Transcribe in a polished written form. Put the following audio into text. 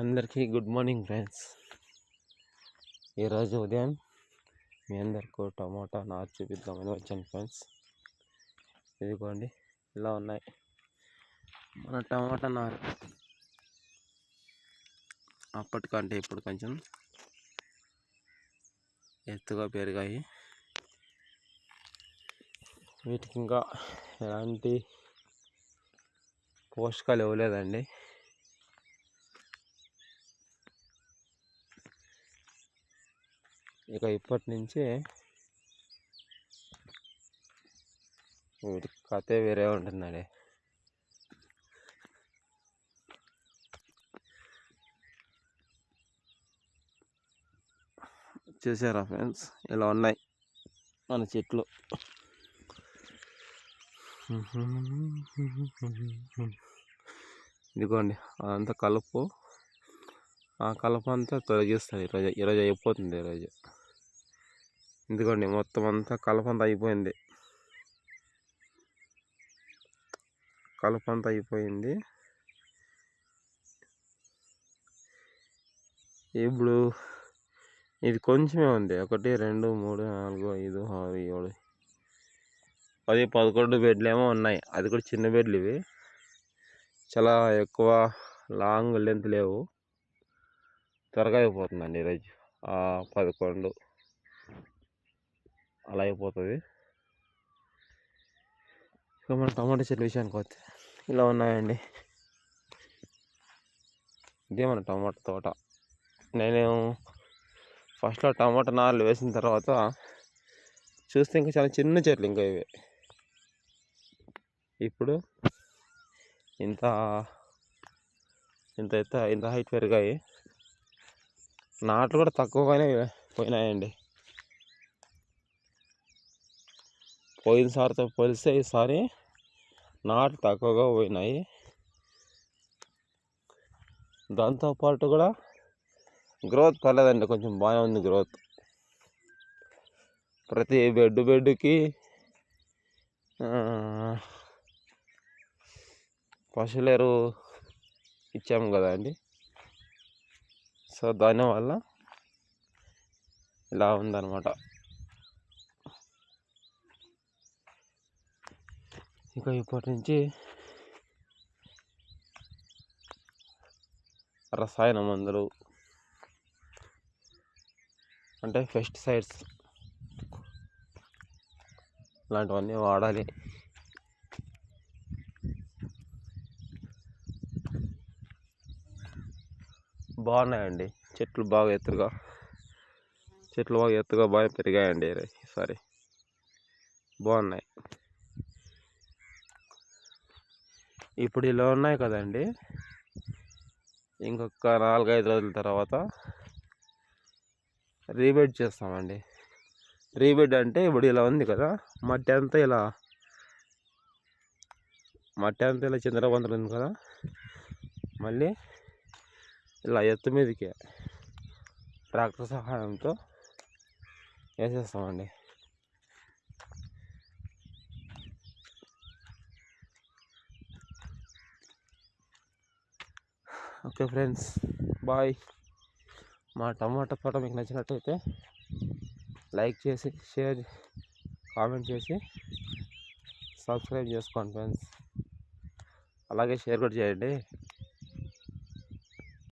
అందరికీ good morning friends. ఈరోజు ఉదయం మీ అందరికీ టమోటా నారు చూపిద్దామని వచ్చాను ఫ్రెండ్స్. ఇదిగోండి ఇలా ఉన్నాయి మన టమోటా నారు. అప్పటికంటే ఇప్పుడు కొంచెం ఎత్తుగా పెరిగాయి. వీటికి ఇంకా ఎలాంటి పోషకాలు ఇవ్వలేదండి. ఇక ఇప్పటి నుంచి వీటి కథే వేరే ఉంటుందండి. చూసారా ఫ్రెండ్స్, ఇలా ఉన్నాయి మన చెట్లు. ఇదిగోండి అదంతా కలుపు. ఆ కలుపు అంతా తొలగిస్తుంది. ఈరోజు అయిపోతుంది. ఈరోజు ఇదిగోండి మొత్తం అంతా కలుపు అంతా అయిపోయింది. ఇప్పుడు ఇది కొంచెమే ఉంది. 1 2 3 4 5 6 7 10 11 బెడ్లు ఏమో ఉన్నాయి. అది కూడా చిన్న బెడ్లు. ఇవి చాలా ఎక్కువ లాంగ్ లెంత్ లేవు. త్వరగా అయిపోతుందండి. ఈరోజు 11 అలా అయిపోతుంది. ఇక మన టమాటా చెట్ల విషయానికి వస్తే ఇలా ఉన్నాయండి. ఇదే మన టమాటా తోట. నేను ఫస్ట్లో టమాటా నార్లు వేసిన తర్వాత చూస్తే ఇంకా చాలా చిన్న చెట్లు ఇంకా ఇవి. ఇప్పుడు ఇంత హైట్ పెరిగాయి. నాట్లు కూడా తక్కువగానే పోయినాయండి. పోయినసారితో పోలిస్తే ఈసారి నాట్లు తక్కువగా పోయినాయి. దాంతోపాటు కూడా గ్రోత్ పర్లేదండి, కొంచెం బాగానే ఉంది గ్రోత్. ప్రతి బెడ్డుకి పశువుల ఎరువు ఇచ్చాము కదా అండి. సో దానివల్ల ఇలా ఉందన్నమాట. ఇక ఇప్పటి నుంచి రసాయన మందులు అంటే పెస్టిసైడ్స్ ఇలాంటివన్నీ వాడాలి. బాగున్నాయండి చెట్లు, బాగా ఎత్తుగా బాగా పెరిగాయండి ఈసారి. బాగున్నాయి. ఇప్పుడు ఇలా ఉన్నాయి కదండి. ఇంకొక 4-5 రోజుల తర్వాత రీబెడ్ చేస్తామండి. రీబెడ్ అంటే ఇప్పుడు ఇలా ఉంది కదా, మట్టి అంతా ఇలా చిందరవందర ఉంది కదా, మళ్ళీ ఇలా ఎత్తు మీదకి ట్రాక్టర్ సహాయంతో వేసేస్తామండి. Okay friends, bye. మా టమాటా తోట మీకు నచ్చినట్టయితే లైక్ చేసి, షేర్, కామెంట్ చేసి సబ్స్క్రైబ్ చేసుకోండి ఫ్రెండ్స్. అలాగే షేర్ కూడా చేయండి.